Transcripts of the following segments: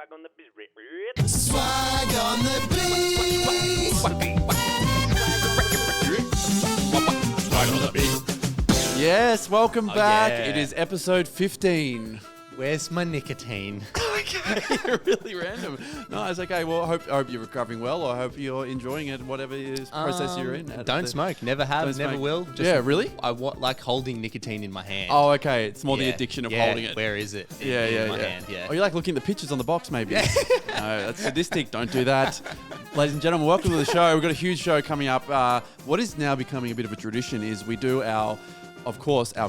Swag on the beat. Swag on the beat. Swag on the beat. Yes, welcome back. yeah. It is episode 15. Where's my nicotine? You're really random. Nice. Okay. Well, I hope you're recovering well. I hope you're enjoying it, whatever process you're in. Don't smoke. Never have. Don't Never smoke. will. Just Yeah, really? I like holding nicotine in my hand. Oh, okay. It's more the Yeah. addiction of Yeah, holding it. Where is it? Yeah, in my hand. Yeah. Oh, you like looking at the pictures on the box, maybe? No, that's sadistic. Don't do that. Ladies and gentlemen, welcome to the show. We've got a huge show coming up. What is now becoming a bit of a tradition is we do our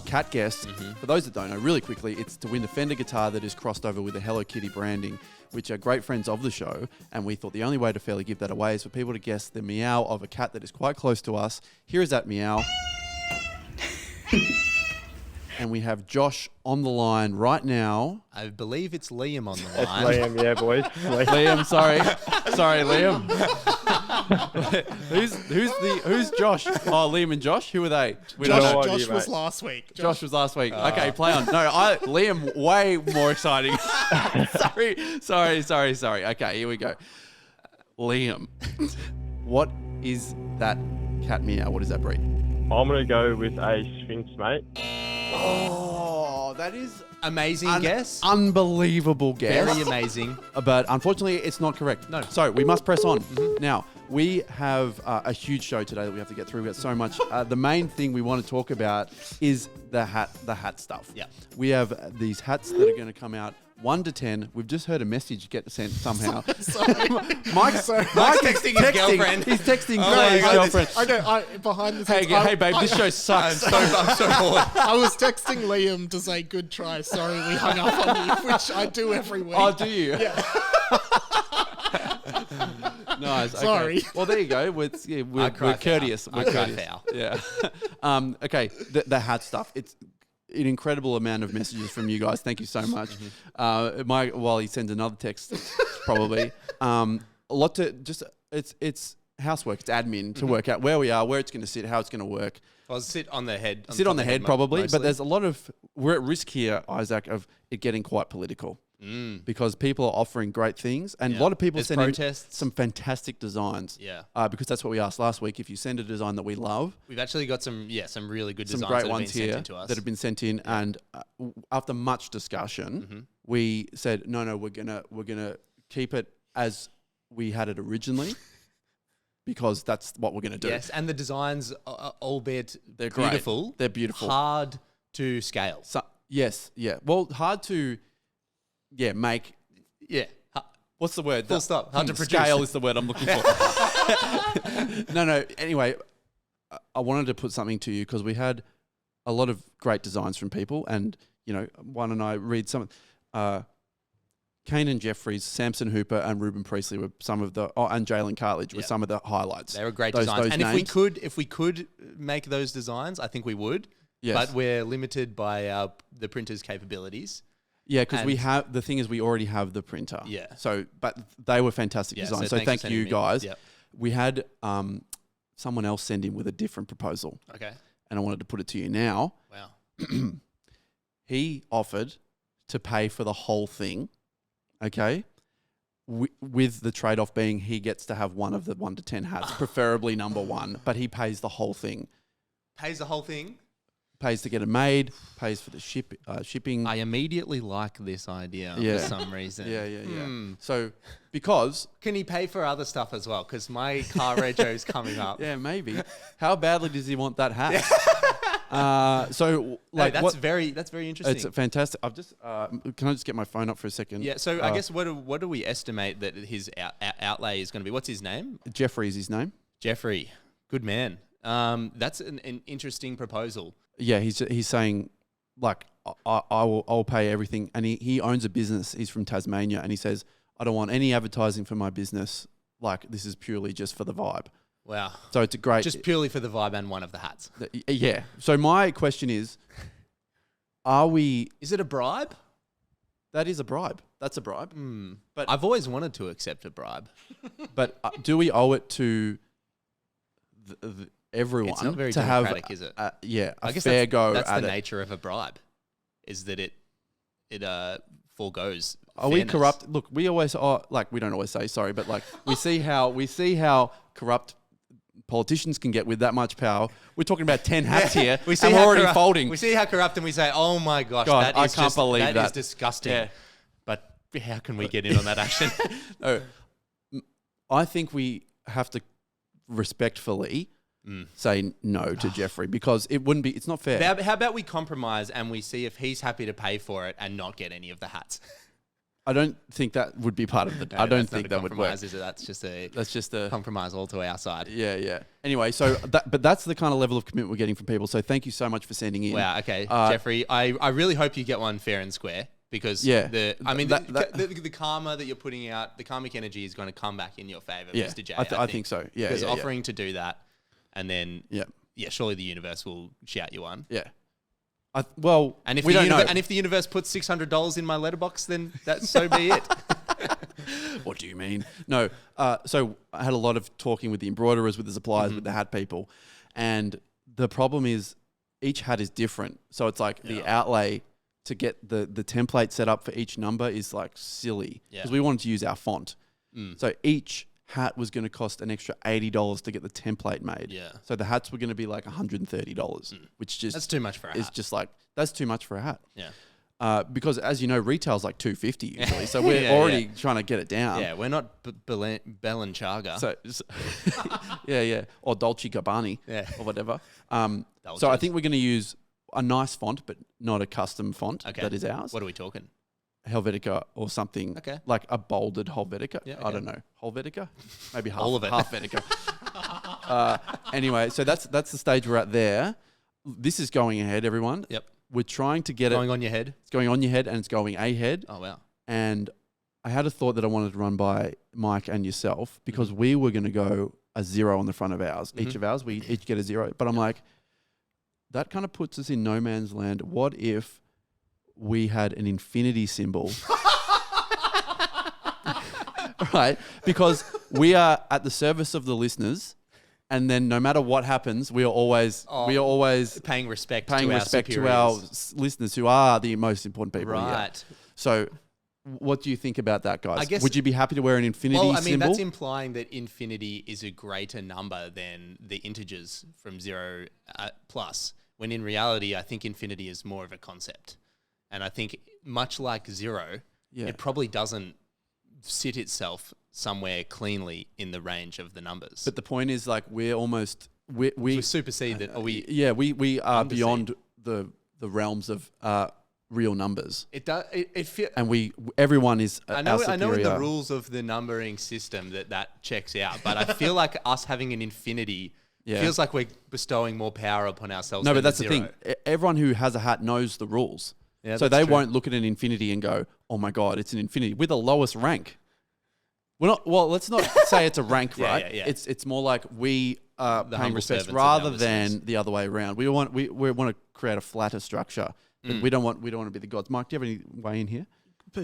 cat guests. For those that don't know, really quickly, it's to win the Fender guitar that is crossed over with the Hello Kitty branding, which are great friends of the show. And we thought the only way to fairly give that away is for people to guess the meow of a cat that is quite close to us. Here is that meow. And we have Josh on the line right now. I believe it's Liam on the line. Liam, yeah, boys. Liam, sorry, Liam. who's Josh? Oh, Liam and Josh. Who are they? We don't know. Josh was last week. Josh was last week. Okay, play on. No, Liam, way more exciting. Sorry. Okay, here we go. Liam, what is that cat meow? What is that breed? I'm going to go with a Sphinx, mate. Oh, that is Amazing guess. unbelievable guess. Very amazing. But unfortunately, it's not correct. No. So we must press on. Now, we have a huge show today that we have to get through. We've got so much. The main thing we want to talk about is the hat stuff. Yeah. We have these hats that are going to come out 1 to 10. We've just heard a message get sent somehow. Mike's texting his girlfriend. He's texting No, his girlfriend. I know. Behind the Hey, scenes, hey, babe, this show sucks. I'm so bored. I was texting Liam to say good try. Sorry, we hung up on you, which I do every week. Oh, do you? Yeah. Nice. Okay. Sorry. Well, there you go. We're cry courteous. foul. We're I cry courteous. foul. Yeah. Okay. The hat stuff. It's an incredible amount of messages from you guys. Thank you so much. While he sends another text, probably a lot to just. It's housework. It's admin to work out where we are, where it's going to sit, how it's going to work. I'll sit on the head. Sit on the head, probably. mostly. But there's a lot of we're at risk here, Isaac, of it getting quite political. Because people are offering great things, and a lot of people There's send in protests. some fantastic designs. Yeah. Because that's what we asked last week. If you send a design that we love, We've actually got some really good some designs great that ones have been here sent in to us. that have been sent in, and after much discussion, we said no, we're gonna keep it as we had it originally. Because that's what we're going to do. Yes, and the designs, albeit They're great. beautiful, They're beautiful. hard to scale. So, yes, yeah. Well, hard to, make. Yeah. What's the word? Full stop. Hard to produce. Scale is the word I'm looking for. No. Anyway, I wanted to put something to you because we had a lot of great designs from people, and one and I read some. Kane and Jeffries, Samson Hooper, and Ruben Priestley were some of the, and Jalen Cartledge were some of the highlights. They were great Those designs. And names. if we could make those designs, I think we would. Yes. But we're limited by the printer's capabilities. Yeah, because we And- have the thing is we already have the printer. Yeah. So, but they were fantastic Yeah, designs. so So thanks for thank you sending me. guys. Yep. We had someone else send in with a different proposal, Okay. and I wanted to put it to you now. Wow. He offered to pay for the whole thing. Okay. With the trade-off being he gets to have one of the 1 to 10 hats, preferably number 1, but he pays the whole thing. Pays the whole thing. Pays to get it made, pays for the shipping. I immediately like this idea Yeah. for some reason. Yeah. So, because... Can he pay for other stuff as well? Because my car rego is coming up. Yeah, maybe. How badly does he want that hat? So, like, That's what, very interesting. it's fantastic. I've just, can I just get my phone up for a second? Yeah, so I guess what do we estimate that his outlay is going to be? What's his name? Jeffrey is his name. Jeffrey. Good man. That's an interesting proposal. Yeah, he's saying, like, I'll pay everything. And he owns a business. He's from Tasmania. And he says, I don't want any advertising for my business. Like, this is purely just for the vibe. Wow. So it's a great... Just purely for the vibe and one of the hats. Yeah. So my question is, are we... Is it a bribe? That is a bribe. That's a bribe. But I've always wanted to accept a bribe. But do we owe it to everyone It's not very to have democratic, is it? a I guess fair that's, go that's at the it? nature of a bribe, is that it foregoes Are we fairness. corrupt? Look, we always are, like, we don't always say sorry, but like we see how corrupt politicians can get with that much power. We're talking about 10 hats here. We see and we're how already corrupt- folding. We see how corrupt, and we say, "Oh my gosh, God, that I is can't just, believe that that. is disgusting." Yeah. But how can we get in on that action? No, I think we have to respectfully say no to Jeffrey because it's not fair. How about we compromise and we see if he's happy to pay for it and not get any of the hats? I don't think that would be part of the. I don't think that would work. Is it? That's just a a compromise all to our side. Yeah. Anyway, so but that's the kind of level of commitment we're getting from people. So thank you so much for sending in. Wow. Okay, Jeffrey, I really hope you get one fair and square because the karma that you're putting out, the karmic energy is going to come back in your favor, Yeah, Mr. J. I think so. Yeah, because yeah, offering to do that, and then Yeah. surely the universe will shout you one. Yeah. And if we don't know. and if the universe puts $600 in my letterbox, then so be it. What do you mean? No. So I had a lot of talking with the embroiderers, with the suppliers, with the hat people. And the problem is each hat is different. So it's like the outlay to get the template set up for each number is like silly. Because we wanted to use our font. So each hat was going to cost an extra $80 to get the template made. Yeah. So the hats were going to be like $130, which just... That's too much for a is hat. just like, that's too much for a hat. Yeah. Because as you know, retail's like $250 usually. So we're already trying to get it down. Yeah, we're not Balenciaga. So yeah. Or Dolce Gabbana or whatever. So I think we're going to use a nice font, but not a custom font that is ours. What are we talking? Helvetica or something. Okay. Like a bolded Helvetica. Yeah, I okay. don't know. Helvetica? Maybe half, All of it. half Vetica. Anyway, so that's the stage we're at there. This is going ahead, everyone. Yep. We're trying to get Going on your head? It's going on your head and it's going ahead. Oh, wow. And I had a thought that I wanted to run by Mike and yourself because we were going to go a 0 on the front of ours. Each of ours, we each get a 0. But I'm like, that kind of puts us in no man's land. What if we had an infinity symbol? Right? Because we are at the service of the listeners. And then no matter what happens, we are always Paying respect paying to respect our to our superiors. listeners who are the most important people here. Right. So what do you think about that, guys? I guess- Would you be happy to wear an infinity Well, I mean, symbol? that's implying that infinity is a greater number than the integers from 0 plus, when in reality, I think infinity is more of a concept. And I think much like 0, it probably doesn't sit itself somewhere cleanly in the range of the numbers. But the point is, like, we're almost... we supersede that. Or we we are undersee. beyond the realms of real numbers. It does. It feels. And everyone is I our know in the superior. rules of the numbering system that checks out, but I feel like us having an infinity feels like we're bestowing more power upon ourselves. No, than but that's the 0. thing. Everyone who has a hat knows the rules. Yeah, so that's they true. won't look at an infinity and go, oh my God, it's an infinity. We're the lowest rank. We're not, well, let's not say it's a rank, right? yeah. It's more like we are The paying humble respect servants of our rather than listeners. the other way around. We want to create a flatter structure. But we don't want to be the gods. Mike, do you have any way in here?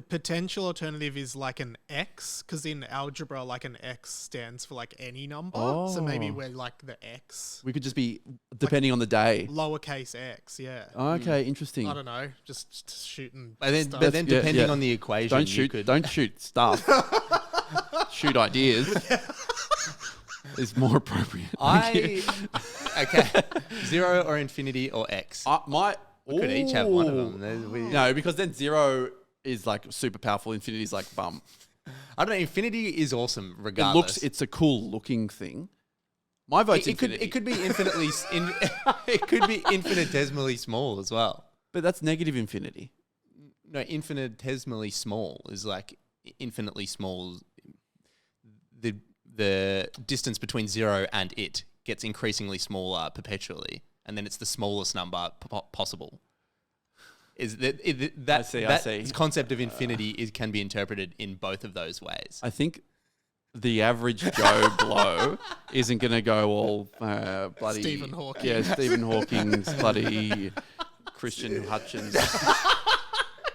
Potential alternative is like an X, because in algebra, like an X stands for like any number. So maybe Oh. we're like the X, We could just be depending on the day. lowercase x. Yeah. Okay, interesting. I don't know, just shooting. But then, stuff. but then Yeah, depending yeah. on the equation, Don't you shoot. could. Don't shoot stuff. Shoot ideas. Is more appropriate. Okay, 0 or infinity or X. We could each have one of them. No, because then 0 is like super powerful. Infinity is like bum. I don't know. Infinity is awesome, regardless. It's a cool looking thing. My vote's infinity. it could be infinitely it could be infinitesimally small as well. But that's negative infinity. No, infinitesimally small is like infinitely small. The distance between 0 and it gets increasingly smaller perpetually, and then it's the smallest number possible. Is that I see. concept of infinity can be interpreted in both of those ways. I think the average Joe Blow isn't going to go all bloody... Stephen Hawking. Yeah, Stephen Hawking's bloody Christian Hutchins.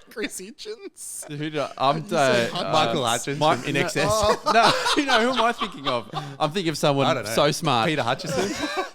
Chris Hitchens. Michael Hutchins from In Excess. No, who am I thinking of? I'm thinking of I someone don't know. so smart. Peter Hutchison.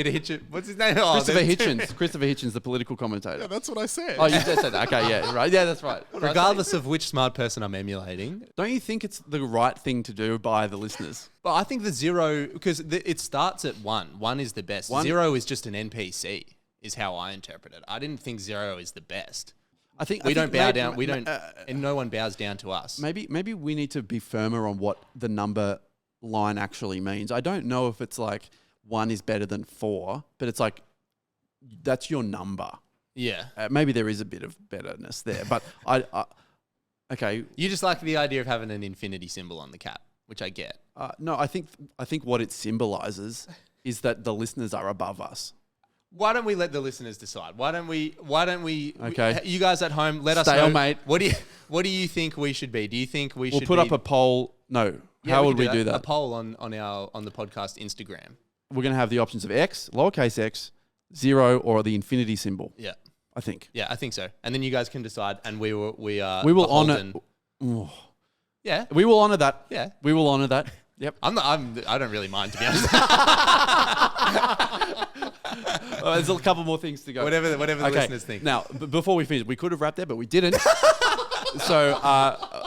Peter Hitchens. What's his name? Oh, Christopher there's two. Hitchens. Christopher Hitchens, the political commentator. Yeah, that's what I said. Oh, you just said that. Okay, yeah, right. Yeah, that's right. Regardless of which smart person I'm emulating. Don't you think it's the right thing to do by the listeners? But I think the 0, because it starts at 1. 1 is the best. 0 is just an NPC, is how I interpret it. I didn't think 0 is the best. I think We don't bow maybe- down. We don't, and no one bows down to us. Maybe we need to be firmer on what the number line actually means. I don't know if it's like 1 is better than 4, but it's like that's your number. Yeah. Maybe there is a bit of betterness there, but I okay. You just like the idea of having an infinity symbol on the cap, which I get. No, I think what it symbolizes is that the listeners are above us. Why don't we let the listeners decide? Why don't we? Okay. You guys at home, let us know. Stalemate. What do you think we should be? Do you think we We'll should put up a poll. No. Yeah, How we would can we do that? A poll on the podcast Instagram. We're going to have the options of X, lowercase x, 0, or the infinity symbol. Yeah. I think. Yeah, I think so. And then you guys can decide, and we will honor. Oh. Yeah. We will honor that. Yeah. We will honor that. Yep. I don't really mind, to be honest. There's a couple more things to go. whatever the listeners think. Now, before we finish, we could have wrapped there, but we didn't. So,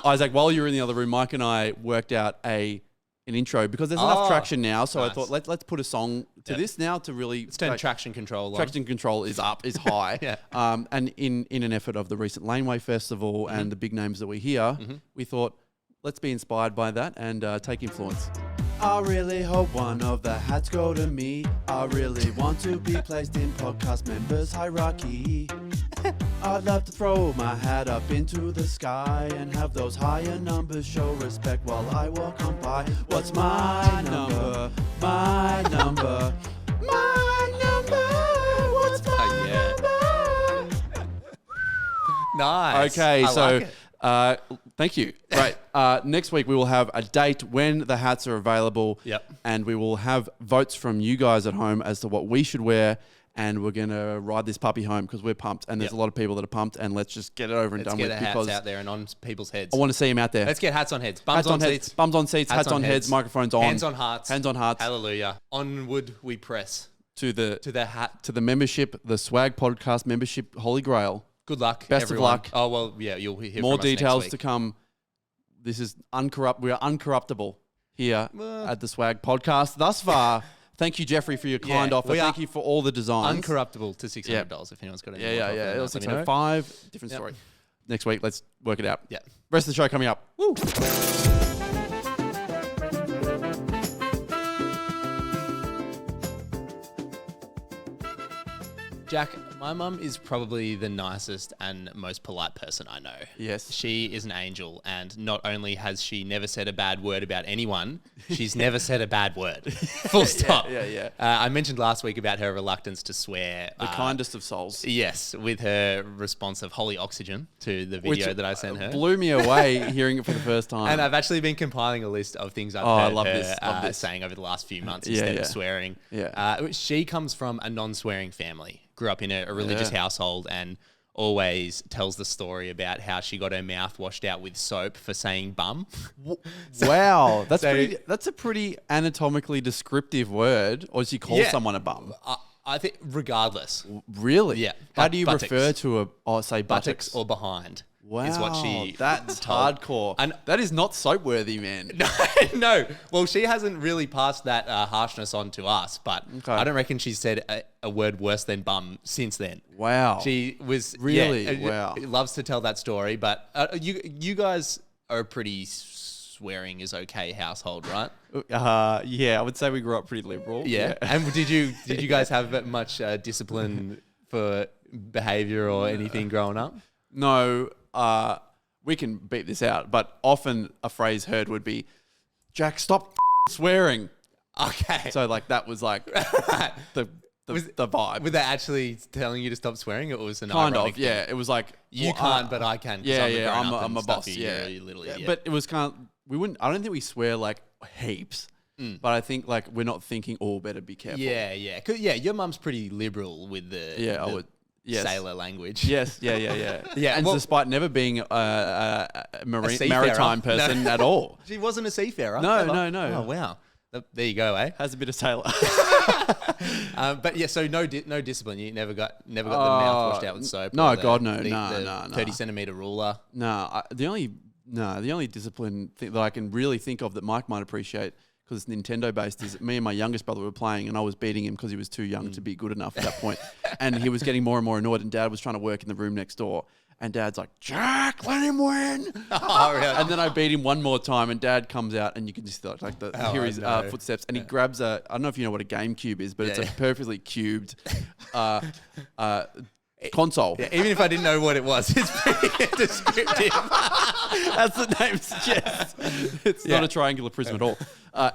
Isaac, while you were in the other room, Mike and I worked out an intro because there's enough traction now. So nice. I thought let's put a song to this now to really Let's turn traction control on. Traction control is high. Yeah. And in an effort of the recent Laneway Festival and the big names that we hear, we thought let's be inspired by that and take influence. I really hope one of the hats go to me. I really want to be placed in podcast members hierarchy. I'd love to throw my hat up into the sky and have those higher numbers show respect while I walk on by. What's my number? My number. My number. What's my number? Nice. Okay, I so like it. thank you. Right. Next week we will have a date when the hats are available. Yep. And we will have votes from you guys at home as to what we should wear. And we're going to ride this puppy home because we're pumped. And there's a lot of people that are pumped. And let's just get it over and Let's done get with the hats because out there and on people's heads. I want to see him out there. Let's get hats on heads. Bums hats on heads, seats. bums on seats, hats on heads, microphones on. Hands on hearts. Hands on hearts. Hallelujah. Onward we press. To the hat. to the membership, the Swag Podcast membership, Holy Grail. Good luck, Best everyone. of luck. Oh, well, yeah, you'll hear More from us next details week. to come. This is we are uncorruptible here at the Swag Podcast thus far. Thank you, Jeffrey, for your kind offer. we Thank are you for all the designs. Uncorruptible to $600 if anyone's got any more. Yeah. Let It's me know. 605. Different Yep. story. Next week, let's work it out. Yeah. Rest of the show coming up. Woo! Jack, my mum is probably the nicest and most polite person I know. Yes. She is an angel, and not only has she never said a bad word about anyone, she's never said a bad word. Full stop. Yeah. I mentioned last week about her reluctance to swear. The kindest of souls. Yes, with her response of holy oxygen to the video that I sent her. Blew me away hearing it for the first time. And I've actually been compiling a list of things I've I heard love her this, love this. saying over the last few months Yeah, instead yeah. of swearing. Yeah. She comes from a non-swearing family, grew up in a religious household, and always tells the story about how she got her mouth washed out with soap for saying bum. Wow, that's So- that's a pretty anatomically descriptive word. Or does she call Yeah. someone a bum? I think regardless, Really? Yeah. How do you Buttocks. refer to say buttocks? buttocks or behind Wow, is what she that's told. hardcore. And- that is not soap worthy, man. No. Well, she hasn't really passed that harshness on to us, but Okay. I don't reckon she's said a word worse than bum since then. Wow. She was Really? yeah, Wow. loves to tell that story, but you guys are a pretty swearing is okay household, right? Yeah, I would say we grew up pretty liberal. Yeah. And did you guys have much discipline for behavior or anything growing up? No, we can beat this out, but often a phrase heard would be, Jack, stop swearing. Okay. So like that was like the vibe. Were they actually telling you to stop swearing, or was it an Kind ironic of, thing? yeah. It was like You well, can't, but I can. 'cause Yeah, I'm a yeah. grown-up I'm and a stuff, boss. you're Yeah, a little Yeah, idiot. but it was kind of we wouldn't. I don't think we swear like heaps. But I think like we're not thinking, oh, better be careful. Yeah. 'Cause, yeah, your mum's pretty liberal with the Yeah, I the would. Yes. sailor language. Yes. Yeah. Yeah, And well- despite never being a seafarer. maritime person No. at all, She wasn't a seafarer. No, Never. no. Oh wow. There you go, eh? has a bit of sailor. But yeah, so no discipline. You never got the mouth washed out with soap. No, or the- God, no, the- no, the no, no. 30-centimeter ruler. The only discipline that I can really think of that Mike might appreciate, because it's Nintendo based, is me and my youngest brother were playing and I was beating him because he was too young to be good enough at that point. And he was getting more and more annoyed, and Dad was trying to work in the room next door. And Dad's like, Jack, let him win. Oh, really? And then I beat him one more time, and Dad comes out, and you can just hear his no. footsteps, and he grabs I don't know if you know what a GameCube is, but it's a perfectly cubed console. Yeah, even if I didn't know what it was, it's pretty descriptive. That's the name suggests. It's not a triangular prism at all.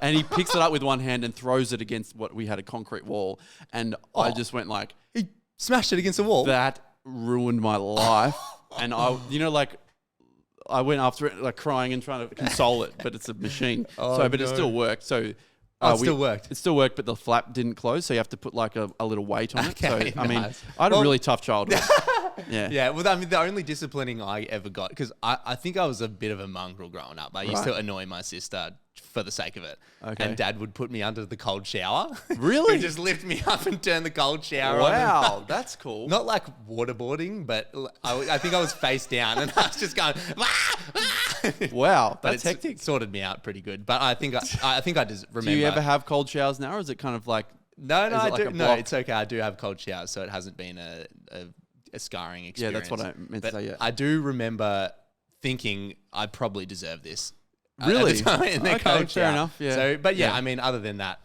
And he picks it up with one hand and throws it against what we had, a concrete wall. And I just went like, He smashed it against the wall. that ruined my life. And I went after it like crying and trying to console it, but it's a machine. But it still worked. So it still worked. It still worked, but the flap didn't close, so you have to put like a little weight on it. Okay, So I mean, nice. I had a really tough childhood. Yeah. Yeah, well, I mean, the only disciplining I ever got, because I think I was a bit of a mongrel growing up. I used to annoy my sister for the sake of it. Okay. And Dad would put me under the cold shower. Really? He'd just lift me up and turn the cold shower on. Wow, that's cool. Not like waterboarding, but I think I was face down and I was just going, Wow, but that's it hectic. sorted me out pretty good. But I think I just remember. Do you ever have cold showers now, or is it kind of like... No, is I it like do. a No, block? it's okay. I do have cold showers, so it hasn't been a scarring experience. Yeah, that's what I meant to But say, yeah. I do remember thinking I probably deserve this. Really? At the time in the Okay, cold fair shower. enough, yeah. So, but yeah, Yeah. I mean, other than that,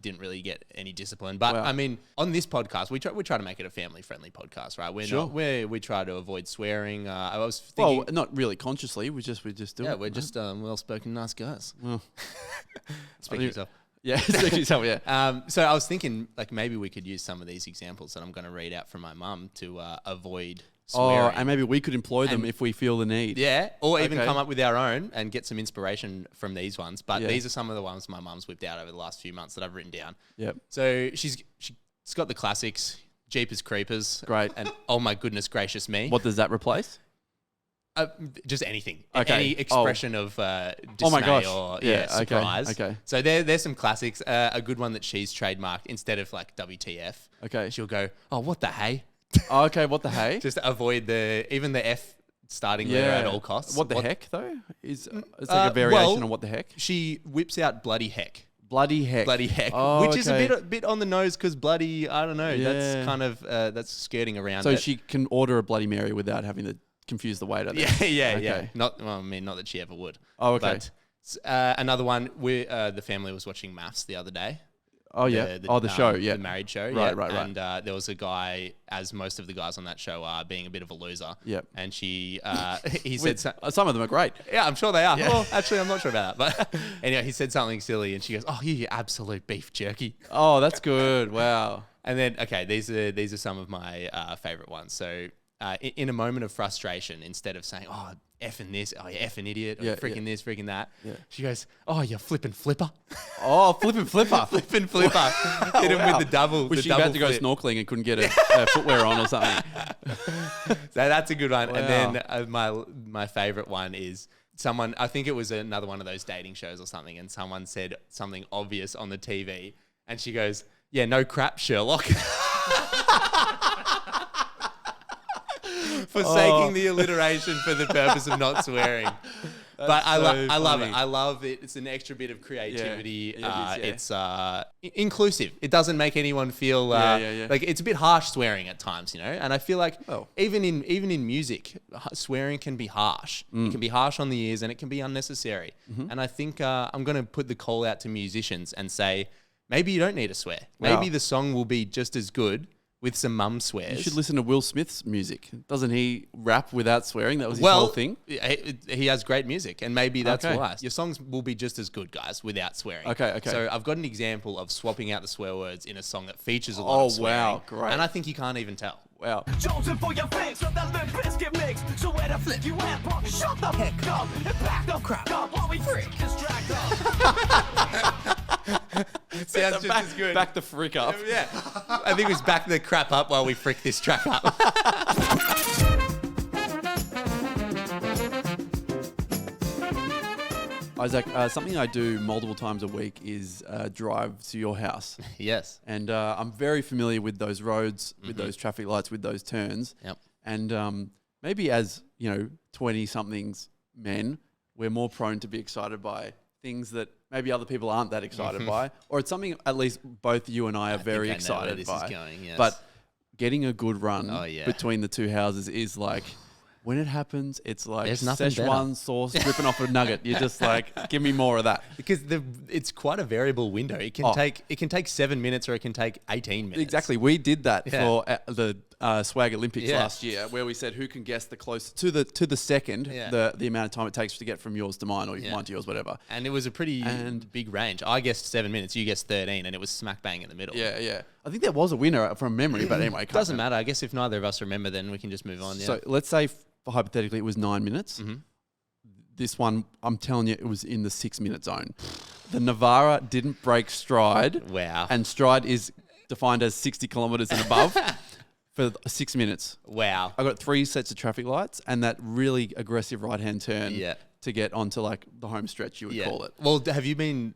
didn't really get any discipline. But Wow. I mean, on this podcast, we try to make it a family friendly podcast, right? We're Sure. not we try to avoid swearing. I was thinking, Well, not really consciously. We just do yeah, it. we're just well spoken, nice guys. Well, Speak for yourself. yeah, speak to yourself, yeah. So I was thinking, like, maybe we could use some of these examples that I'm going to read out from my mum to avoid swearing. And maybe we could employ them And- if we feel the need. Yeah, or even Okay. come up with our own and get some inspiration from these ones. But Yeah. these are some of the ones my mum's whipped out over the last few months that I've written down. Yep. So she's got the classics, Jeepers Creepers. Great. And oh my goodness gracious me. What does that replace? Just anything. Okay. Any expression of dismay my gosh. or Yeah, okay, surprise. okay. So there's some classics. A good one that she's trademarked, instead of like WTF, Okay. she'll go, oh, what the hey? Oh, okay, what the hey? Just to avoid even the F starting there at all costs. What the heck, though? It's like a variation on what the heck? She whips out bloody heck. Bloody heck. Bloody heck, Oh, which is okay. a bit on the nose because bloody, I don't know, Yeah. that's kind of, that's skirting around So it. she can order a Bloody Mary without having to confuse the waiter. then. yeah. Okay. Not that she ever would. Oh, okay. But another one, the family was watching Maths the other day. Oh, yeah. the show, yeah. The married show. Right, yeah. right. And there was a guy, as most of the guys on that show are, being a bit of a loser. Yep. And he said... Some of them are great. Yeah, I'm sure they are. Well, actually, I'm not sure about that. But anyway, he said something silly and she goes, oh, you absolute beef jerky. Oh, that's good. Wow. And then, okay, these are some of my favorite ones. So in a moment of frustration, instead of saying, oh, effing this, oh, you effing idiot, or Yeah, freaking yeah. this, freaking that, Yeah. she goes, oh, you flipping flipper. Oh, flipping flipper. Flipping flipper. Hit him with the double. Was the she double about to go flip. snorkeling and couldn't get a footwear on or something? So that's a good one. Wow. And then my favorite one is someone, I think it was another one of those dating shows or something, and someone said something obvious on the TV, and she goes, yeah, no crap, Sherlock. Forsaking the alliteration for the purpose of not swearing. But I love it. funny. I love it. It's an extra bit of creativity. Yeah, it is, yeah. It's inclusive. It doesn't make anyone feel Yeah. like it's a bit harsh swearing at times, you know. And I feel like Oh. even in music, swearing can be harsh. It can be harsh on the ears, and it can be unnecessary. And I think I'm going to put the call out to musicians and say, maybe you don't need to swear. Maybe Wow. the song will be just as good with some mum swears. You should listen to Will Smith's music. Doesn't he rap without swearing? That was his whole thing. He has great music, and maybe that's Okay. why. Your songs will be just as good, guys, without swearing. Okay. So I've got an example of swapping out the swear words in a song that features a lot Oh, of swearing. wow, great. And I think you can't even tell. Wow. Chosen for your fix from that limp biscuit mix. So where the flip you at, punk? Shut the heck up and back the crap up while we freak this track up. Sounds just as good. Back the frick up. Yeah. I think it was back the crap up while we frick this track up. Isaac, something I do multiple times a week is drive to your house. Yes. And I'm very familiar with those roads, with those traffic lights, with those turns. Yep. And maybe as, 20-somethings men, we're more prone to be excited by things that maybe other people aren't that excited by. Or it's something at least both you and I are very think I know where excited this by. is going, yes. But getting a good run Oh, yeah. between the two houses is like... When it happens, it's like There's nothing Szechuan sauce ripping off a nugget. You're just like, give me more of that. Because it's quite a variable window. It can take 7 minutes or it can take 18 minutes. Exactly. We did that Yeah. for the Swag Olympics Yeah. last year, where we said who can guess the closest to the second, Yeah. the amount of time it takes to get from yours to mine or Yeah. mine to yours, whatever. And it was a pretty big range. I guessed 7 minutes, you guessed 13, and it was smack bang in the middle. Yeah, yeah. I think there was a winner from memory, but anyway, It doesn't matter. I guess if neither of us remember, then we can just move on. Yeah. So let's say hypothetically it was 9 minutes. Mm-hmm. This one, I'm telling you, it was in the 6 minute zone. The Navara didn't break stride. Wow. And stride is defined as 60 kilometers and above for 6 minutes. Wow. I got 3 sets of traffic lights and that really aggressive right-hand turn Yeah. to get onto like the home stretch, you would call it. Well, have you been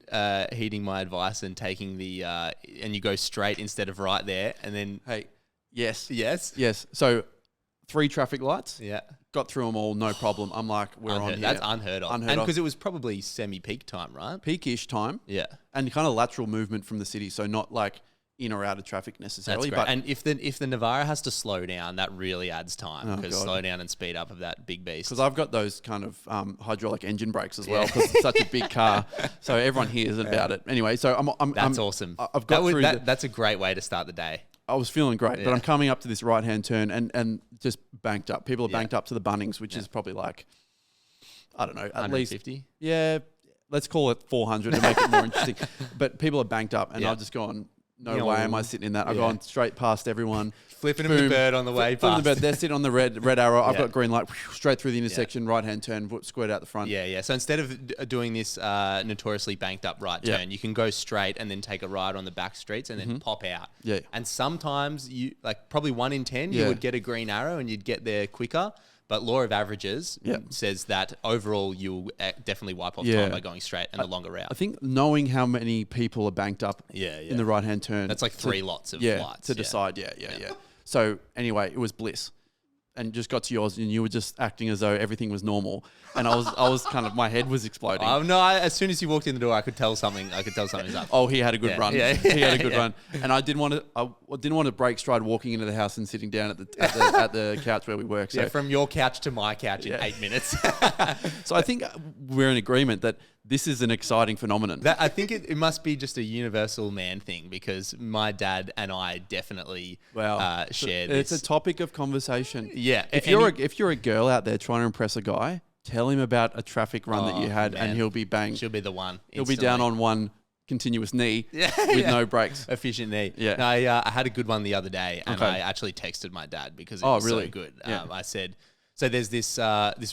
heeding my advice and taking the and you go straight instead of right there, and then Hey, yes. yes, Yes. So 3 traffic lights, yeah, got through them all, no problem. I'm like, we're on here. That's unheard of. Unheard and of. because it was probably semi-peak time, right? Peak-ish time. Yeah. And kind of lateral movement from the city, so not like in or out of traffic That's necessarily. great. But And if the Navara has to slow down, that really adds time Oh, because God. slow down and speed up of that big beast. because I've got those kind of hydraulic engine brakes as well, because it's such a big car, so everyone hears about it. Anyway, so That's awesome. I've got through. That's a great way to start the day. I was feeling great, but Yeah. I'm coming up to this right-hand turn and just banked up. People are banked up to the Bunnings, which is probably like, I don't know, at least 150. Yeah, let's call it 400 to make it more interesting. But people are banked up, and Yeah. I've just gone, no No. way am I sitting in that. I've Yeah. gone straight past everyone. Flipping them the Boom. bird on the way Flipping past. the bird. They're sitting on the red arrow. I've Yeah. got green light, straight through the intersection, right-hand turn, squared out the front. Yeah, yeah. So instead of doing this notoriously banked up right Yeah. turn, you can go straight and then take a right on the back streets and then pop out. Yeah. And sometimes you, like probably 1 in 10, Yeah. you would get a green arrow and you'd get there quicker. But law of averages Yeah. says that overall you'll definitely wipe off Yeah. time by going straight and a longer route. I think knowing how many people are banked up Yeah, in yeah. the right-hand turn. That's like to- 3 lots of yeah, lights. to decide. Yeah. So anyway, it was bliss. And just got to yours, and you were just acting as though everything was normal. And I was kind of, my head was exploding. Oh, no, as soon as you walked in the door, I could tell something's up. Oh, he had a good Yeah, run. yeah, He had a good yeah. run, and I didn't want to break stride walking into the house and sitting down at the couch where we work. So, Yeah, from your couch to my couch in Yeah. 8 minutes. so I think we're in agreement that this is an exciting phenomenon. I think it must be just a universal man thing because my dad and I definitely share this. It's a topic of conversation. Yeah, If you're a girl out there trying to impress a guy, tell him about a traffic run that you had, man. and he'll be banged. She'll be the one. He'll be down on one continuous knee with yeah. no brakes. Efficient knee. Yeah. No, I had a good one the other day, and Okay. I actually texted my dad because it Oh, was really? so good. Yeah. I said, so there's this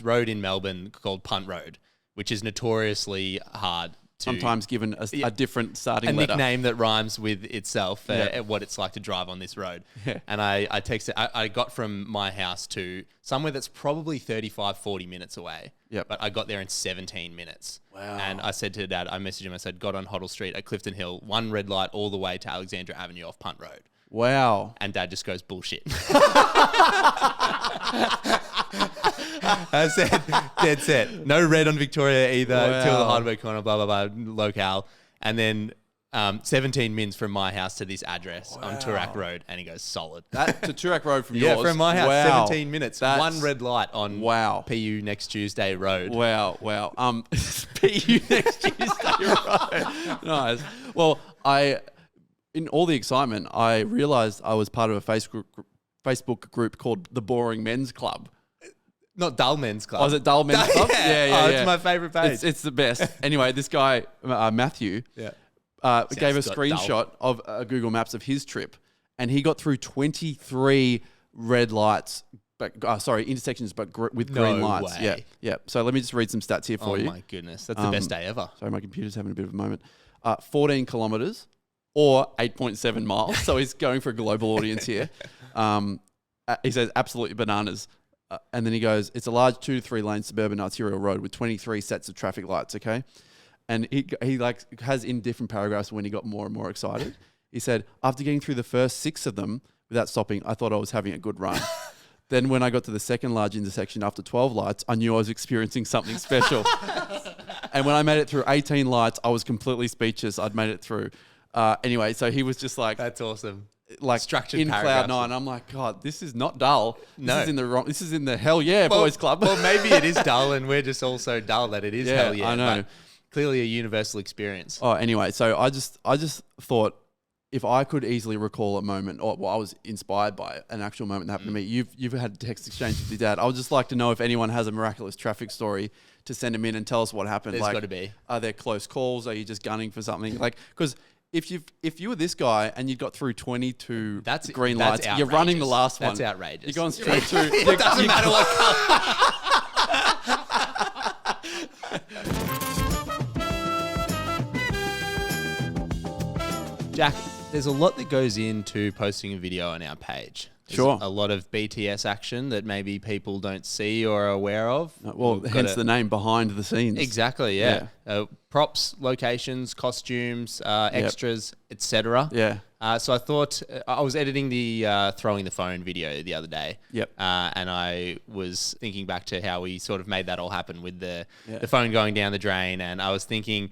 road in Melbourne called Punt Road, which is notoriously hard to Sometimes given a different starting letter. nickname that rhymes with itself, Yeah. what it's like to drive on this road. Yeah. And I texted, I got from my house to somewhere that's probably 35, 40 minutes away. Yep. But I got there in 17 minutes. Wow. And I said to Dad, I messaged him, I said, got on Hoddle Street at Clifton Hill, 1 red light all the way to Alexandra Avenue off Punt Road. Wow. And Dad just goes, bullshit. I said, dead set. No red on Victoria either, Wow. till the hardware corner, blah, blah, blah, locale. And then 17 mins from my house to this address on Toorak Road. And he goes, solid. That to Toorak Road from Yeah, yours. from my house, Wow. 17 minutes. That's- 1 red light on Wow. PU next Tuesday Road. Wow. PU next Tuesday, right? Nice. Well, in all the excitement, I realised I was part of a Facebook group called the Boring Men's Club. Not Dull Men's Club. Oh, is it Dull Men's Club? Yeah. Oh, it's my favourite page. It's the best. Anyway, this guy, Matthew, Yeah. gave a got screenshot of Google Maps of his trip, and he got through 23 red lights, intersections, but with green No lights. way. Yeah. So let me just read some stats here for Oh you. my goodness. That's the best day ever. Sorry, my computer's having a bit of a moment. 14 kilometers or 8.7 miles. So he's going for a global audience here. He says absolutely bananas. And then he goes, it's a large 2 to 3 lane suburban arterial road with 23 sets of traffic lights, okay? And he like has in different paragraphs when he got more and more excited. He said, after getting through the first 6 of them without stopping, I thought I was having a good run. Then when I got to the second large intersection after 12 lights, I knew I was experiencing something special. And when I made it through 18 lights, I was completely speechless. I'd made it through. Anyway, so he was just like... That's awesome. Like Structured in paragraphs. Cloud 9. I'm like, God, this is not dull. No. This is in the wrong... This is in the hell yeah boys club. Well, maybe it is dull and we're just all so dull that it is Yeah, hell yeah. I know. But clearly a universal experience. Oh, anyway, so I just thought if I could easily recall a moment, or I was inspired by an actual moment that happened to me. You've had a text exchange with your dad. I would just like to know if anyone has a miraculous traffic story to send them in and tell us what happened. There's like, gotta be. Are there close calls? Are you just gunning for something? Like, because if you were this guy and you got through 22 green lights, you're running the last one. That's outrageous. You're going straight through. It doesn't matter what color. Jack, there's a lot that goes into posting a video on our page. There's Sure. a lot of BTS action that maybe people don't see or are aware of. Well, We've hence got the name behind the scenes. Exactly, yeah. Props, locations, costumes, extras, etc. Yeah. So I thought I was editing the throwing the phone video the other day. Yep. And I was thinking back to how we sort of made that all happen with the phone going down the drain, and I was thinking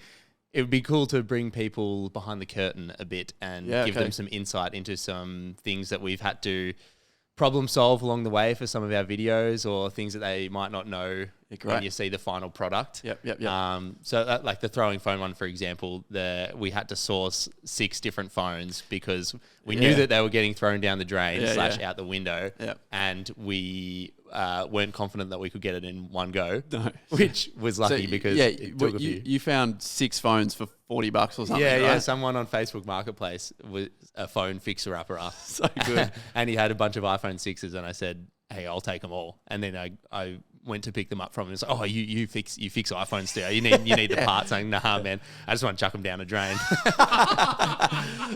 it would be cool to bring people behind the curtain a bit and give them some insight into some things that we've had to problem solve along the way for some of our videos, or things that they might not know when you see the final product. Yep. So that, like the throwing phone one, for example, we had to source 6 different phones because we knew that they were getting thrown down the drain / out the window, and we weren't confident that we could get it in one go, which was lucky because it took a few. You found 6 phones for $40 or something. Yeah. Right? Someone on Facebook Marketplace was a phone fixer-upper. So good. And he had a bunch of iPhone 6s, and I said, hey, I'll take them all. And then I went to pick them up from him and said, oh, you fix iPhones, do you? You need the parts. Saying, nah, man, I just want to chuck them down a drain.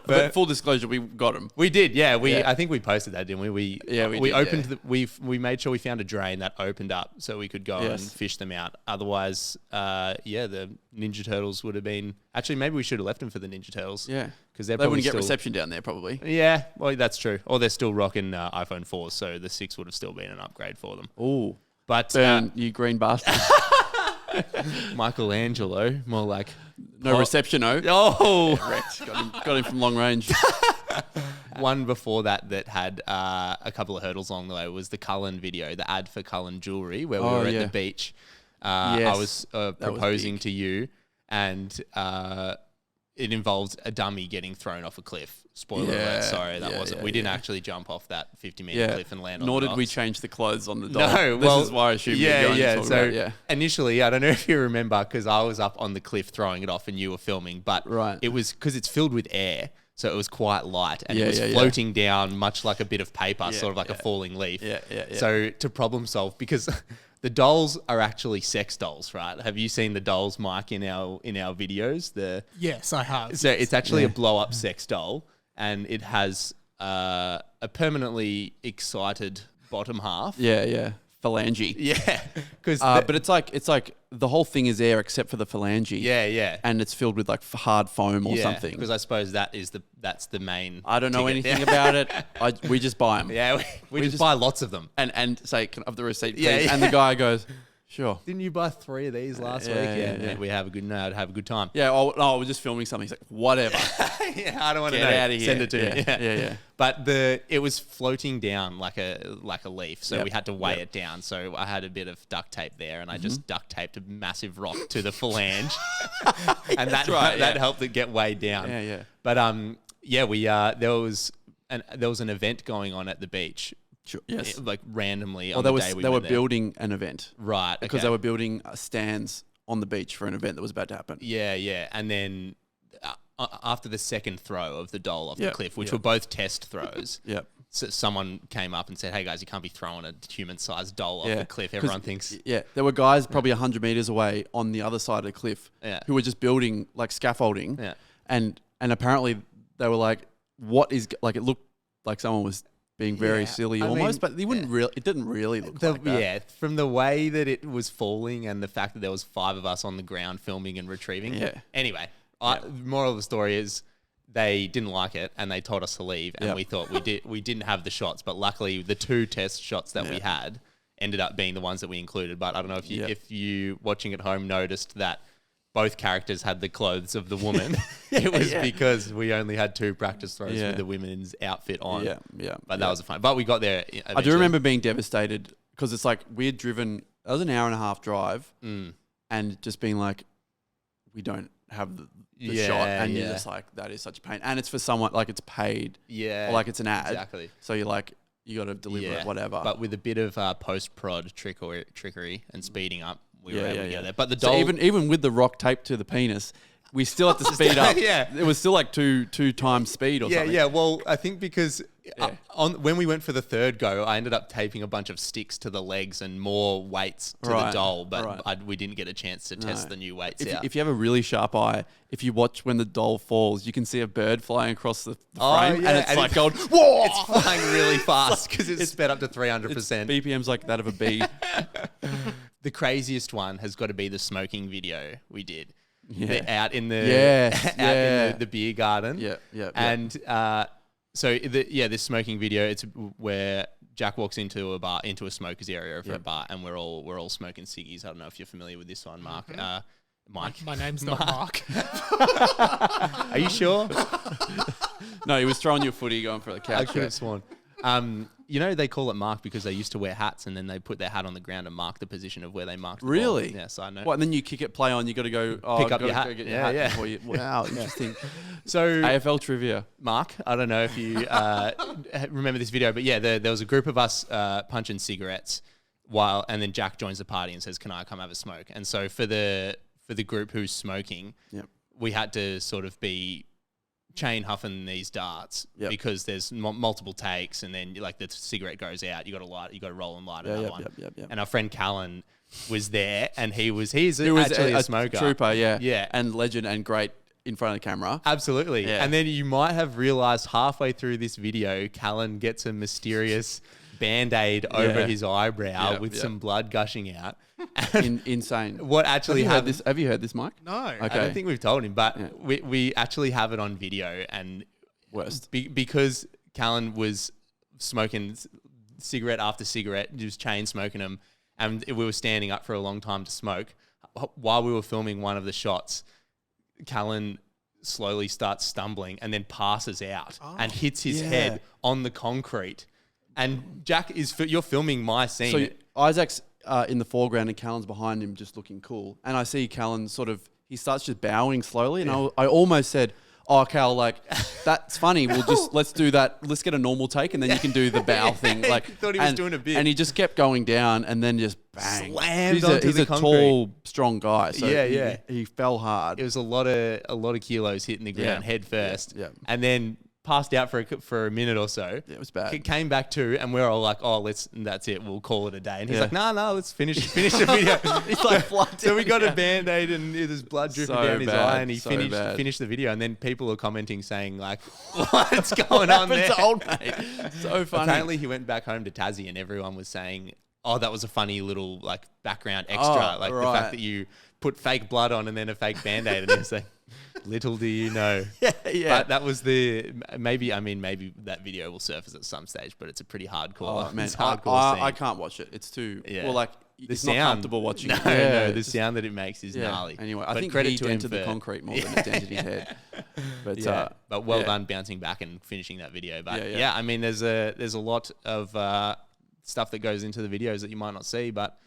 But full disclosure, we got them. We did, yeah. I think we posted that, didn't we? We did, opened we made sure we found a drain that opened up so we could go and fish them out. Otherwise, the Ninja Turtles would have been... Actually, maybe we should have left them for the Ninja Turtles. Yeah. Because they wouldn't get reception down there, probably. Yeah, well, that's true. Or they're still rocking iPhone 4s, so the 6 would have still been an upgrade for them. Ooh. But Burn, you green bastard. Michelangelo, more like... No reception, oh. Wrecked. Got him from long range. One before that had a couple of hurdles along the way was the Cullen video, the ad for Cullen Jewelry, where we were at the beach. I was proposing to you, and it involved a dummy getting thrown off a cliff. Spoiler alert, sorry, that wasn't. We didn't actually jump off that 50-meter cliff and land on Nor the did we rocks. change the clothes on the doll. No, this is why I assumed you're going to talk so about it. initially, I don't know if you remember, because I was up on the cliff throwing it off and you were filming, but it was because it's filled with air, so it was quite light, and it was floating down much like a bit of paper, sort of like a falling leaf. So to problem solve, because the dolls are actually sex dolls, right? Have you seen the dolls, Mike, in our videos? Yes, I have. So it's actually a blow-up sex doll, and it has a permanently excited bottom half. Yeah. Phalange. Yeah, because but it's like the whole thing is air except for the phalange. Yeah. And it's filled with like hard foam or something. Because I suppose that's the main. I don't know ticket. anything about it. We just buy them. Yeah, we just buy lots of them. And say, can I have the receipt, please? Yeah. And the guy goes, sure. Didn't you buy 3 of these last week? Yeah. We have a good time. Yeah. Oh, no, we're just filming something. He's like, whatever. Yeah, I don't want to Get know. out of here. Send it to me. Yeah. But it was floating down like a leaf, so we had to weigh it down. So I had a bit of duct tape there, and I just duct taped a massive rock to the phalange, and that helped it get weighed down. Yeah. But there was an event going on at the beach. Sure. Yes. Like randomly. Well, on the day we they were went there. building an event. Right. Because okay. they were building stands on the beach for an event that was about to happen. Yeah. And then after the second throw of the doll off the cliff, which were both test throws, so someone came up and said, hey guys, you can't be throwing a human-sized doll off the cliff. Everyone thinks... Yeah, there were guys probably 100 meters away on the other side of the cliff who were just building like scaffolding. Yeah. And apparently they were like, what is... Like it looked like someone was being very Yeah, silly I almost, mean, but it didn't really look like that. Yeah, from the way that it was falling and the fact that there was 5 of us on the ground filming and retrieving. Yeah. Anyway, moral of the story is they didn't like it and they told us to leave, and Yep. we thought we didn't have the shots, but luckily the 2 test shots that we had ended up being the ones that we included. But I don't know if you watching at home noticed that both characters had the clothes of the woman. It was because we only had 2 practice throws with the women's outfit on. Yeah. But that was fun. But we got there eventually. I do remember being devastated because it's like we had driven. That was an hour and a half drive, and just being like, we don't have the shot, and you're just like, that is such a pain, and it's for someone like it's paid, or like it's an ad, exactly. So you're like, you got to deliver it, whatever. But with a bit of post prod trickery and speeding up, we were able to get there. But the doll, so even with the rock taped to the penis, we still had to speed up. It was still like two times speed or something. Yeah. Well, I think because when we went for the third go, I ended up taping a bunch of sticks to the legs and more weights to the doll, but we didn't get a chance to test the new weights out. If you have a really sharp eye, if you watch when the doll falls, you can see a bird flying across the frame, and it's like going, whoa! It's flying really fast because it's sped up to 300%. BPM's like that of a bee. The craziest one has got to be the smoking video we did. Yeah. Out in the in the beer garden. Yeah. And so this smoking video, it's where Jack walks into a smoker's area for a bar, and we're all smoking ciggies. I don't know if you're familiar with this one, Mark. Mike. My name's not Mark. Are you sure? No, he was throwing you a footy going for the I couch. could have sworn. They call it mark because they used to wear hats and then they put their hat on the ground and mark the position of where they marked the ball. Really? Yes, I know. What, and then you kick it, play on, you got to go Pick up your hat. Go get Yeah, yeah. before you, wow, interesting. So AFL trivia. Mark, I don't know if you remember this video, but there was a group of us punching cigarettes and then Jack joins the party and says, "Can I come have a smoke?" And so for the group who's smoking, we had to sort of be chain huffing these darts because there's multiple takes, and then like the cigarette goes out, you got to roll and light another one. And our friend Callan was there, and he's actually a smoker, trooper, and legend and great in front of the camera. Absolutely. And then you might have realized halfway through this video, Callan gets a mysterious Band-Aid over his eyebrow with some blood gushing out. Insane. What actually happened? Have you heard this, Mike? No. I don't think we've told him, but we actually have it on video, and worst because Callan was smoking cigarette after cigarette, just chain smoking them, and we were standing up for a long time to smoke. While we were filming one of the shots, Callan slowly starts stumbling and then passes out and hits his head on the concrete. And Jack you're filming my scene. So Isaac's in the foreground and Callan's behind him just looking cool. And I see Callan he starts just bowing slowly. And I almost said, "Oh, Cal, like, that's funny. Let's do that. Let's get a normal take and then you can do the bow thing." Like, He thought he was doing a bit. And he just kept going down and then just bang. Slammed He's onto the a concrete. tall, strong guy. So Yeah. He fell hard. It was a lot of kilos hitting the ground head first. Yeah. And then passed out for a minute or so. Yeah, it was bad. Came back to, and we're all like, "Oh, that's it. We'll call it a day." And he's like, "No, let's finish the video." He's like, so we got a Band-Aid and there's blood dripping So down his bad, eye, and he so finished bad. finished the video. And then people are commenting saying like, "What's going on there?" to old mate. So funny. Apparently, he went back home to Tassie, and everyone was saying, "Oh, that was a funny little like background extra, the right. fact that you put fake blood on and then a fake Band-Aid." And he was like, "Little do you know." Yeah. But that was maybe that video will surface at some stage, but it's a pretty hardcore. Oh man, it's hardcore scene. I can't watch it. It's too Yeah. well. Like The it's sound, not comfortable watching. No, it. the just- sound that it makes is gnarly. Anyway, I But think credit he to him dented the for- concrete more than it dented his head. But but well done bouncing back and finishing that video. But Yeah. I mean, there's a lot of stuff that goes into the videos that you might not see, but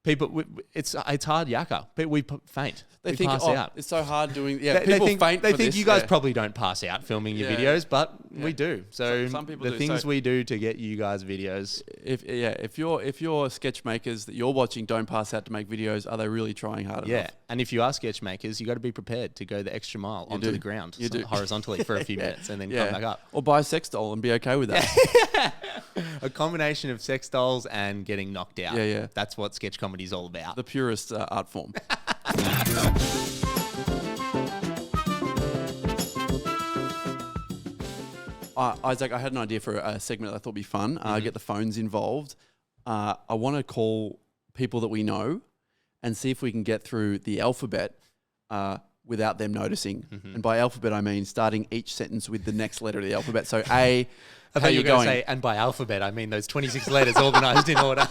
people, it's hard yakka. We faint. They we think pass out. it's so hard doing. They People think, faint. they for think this, you guys probably don't pass out filming your Yeah. videos, but we do. So Some people the do. things So- we do to get you guys videos. If your sketch makers that you're watching don't pass out to make videos, are they really trying hard Yeah, enough? and if you are sketch makers, you got to be prepared to go the extra mile onto do. the ground, You do. horizontally for a few minutes, and then come back up. Or buy a sex doll and be okay with that. A combination of sex dolls and getting knocked out. Yeah. That's what sketch comedy is all about. The purest art form. Isaac, I had an idea for a segment that I thought would be fun. Get the phones involved. I want to call people that we know and see if we can get through the alphabet without them noticing. And by alphabet, I mean starting each sentence with the next letter of the alphabet. So A, I thought you were going to say, and by alphabet, I mean those 26 letters organised in order.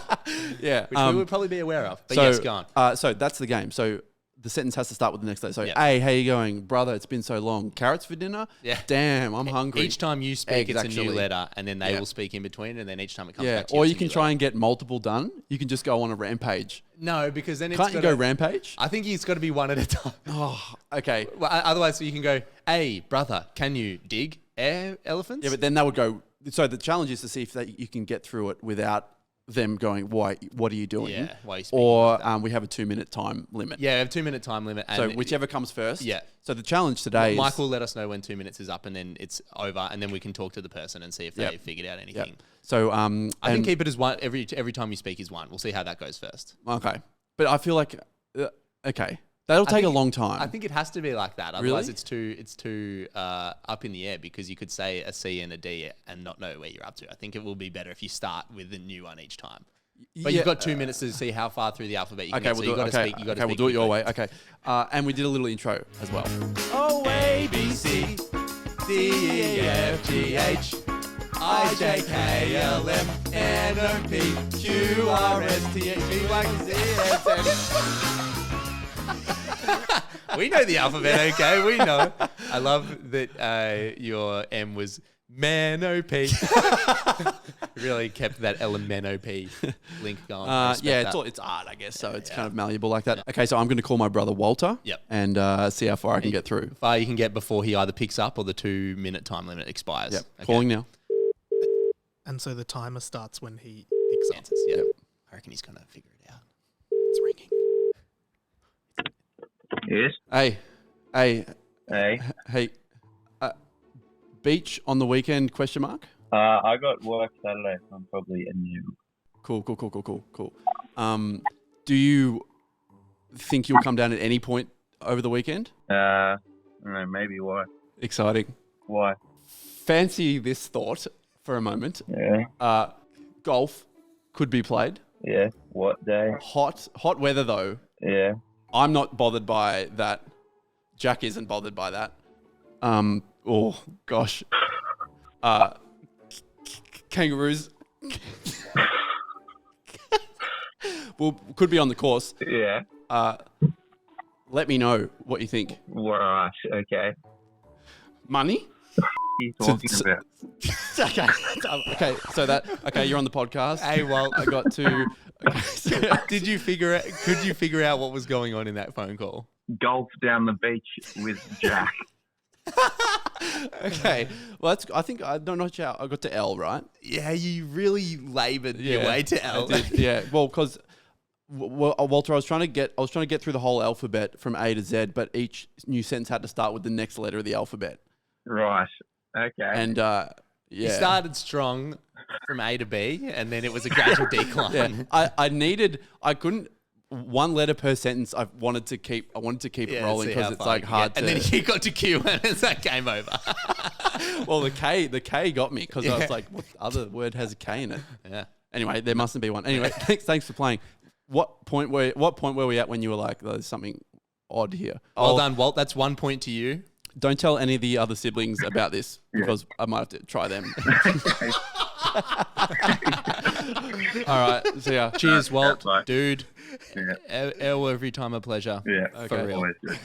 Yeah. Which we would probably be aware of. But yes, go on. So that's the game. So the sentence has to start with the next letter. So, Yep. A, how you going? Brother, it's been so long. Carrots for dinner? Yeah. Damn, I'm hungry. Each time you speak, it's a new Exactly. letter, and then they Yeah. will speak in between, and then each time it comes Yeah, back to you. or it's you a can new try letter. and get multiple done. You can just go on a rampage. No, because then it's Can't you go rampage? I think it's got to be one at a time. Oh, okay. Well, otherwise, you can go, hey, brother, can you dig elephants? Yeah, but then that would go. So the challenge is to see if you can get through it without them going, "Why? What are you doing?" Yeah, why are you speaking Or like we have a 2-minute time limit. Yeah, we have a 2-minute time limit. And So whichever comes first. Yeah. So the challenge today is Michael will let us know when 2 minutes is up, and then it's over, and then we can talk to the person and see if they Yep. figured out anything. Yeah. So I and- can keep it as one every time you speak is one. We'll see how that goes first. Okay, but I feel like okay, that'll take a think- long time. I think it has to be like that. Really? Otherwise, it's too up in the air because you could say a C and a D and not know where you're up to. I think it will be better if you start with a new one each time. But Yeah. you've got 2 minutes to see how far through the alphabet you can Okay, get. we'll So do you've it. got to Okay, speak. You got to okay, we'll speak do it your way. quickly. Okay, and we did a little intro as well. O A B C D E F G H I J K L M N O P Q R S T H U Y Z S N. We know the alphabet, okay? We know. I love that your M was Man-O-P. Really kept that LMNOP link going. I respect Yeah, that. it's art, I guess. So it's kind of malleable like that. Okay, so I'm going to call my brother Walter. Yep. And see how far I can get through. Far you can get before he either picks up or the 2-minute time limit expires. Yep. Okay. Calling now. And so the timer starts when he picks up. Answers, yeah. I reckon he's going to figure it out. It's ringing. Yes. Hey. Hey. Beach on the weekend? Question mark. I got work Saturday, so I'm probably in New York. Cool. Do you think you'll come down at any point over the weekend? I don't know, maybe why? Exciting. Why? Fancy this thought for a moment. Yeah. Golf could be played. Yeah. What day? Hot weather though. Yeah. I'm not bothered by that. Jack isn't bothered by that. Oh gosh. Kangaroos. Well, could be on the course. Yeah. Let me know what you think. Right. Okay. Money? What are you talking So- about? Okay, you're on the podcast. Hey, Walt. I got to. Okay, so- Could you figure out what was going on in that phone call? Golf down the beach with Jack. okay. Well, I think I don't know how I got to L, right? Yeah, you really laboured your way to I L. did, yeah. Well, because Walter, I was trying to get through the whole alphabet from A to Z, but each new sentence had to start with the next letter of the alphabet. Right. Okay. And You yeah, started strong from A to B, and then it was a gradual decline. yeah. I couldn't. One letter per sentence. I wanted to keep it rolling see how because it's far like you hard get. to. And then you got to Q, and it's that game over. Well, the K got me because I Yeah. was like, what other word has a K in it? Yeah. Anyway, there mustn't be one. Anyway, thanks for playing. What point were we at when you were like, there's something odd here? Well done, Walt. That's 1 point to you. Don't tell any of the other siblings about this because I might have to try them. All right, see ya. Cheers, Walt. bye. Dude. Yeah. Every time a pleasure. Yeah. Okay. For real. Always good.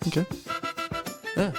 Okay. Yeah.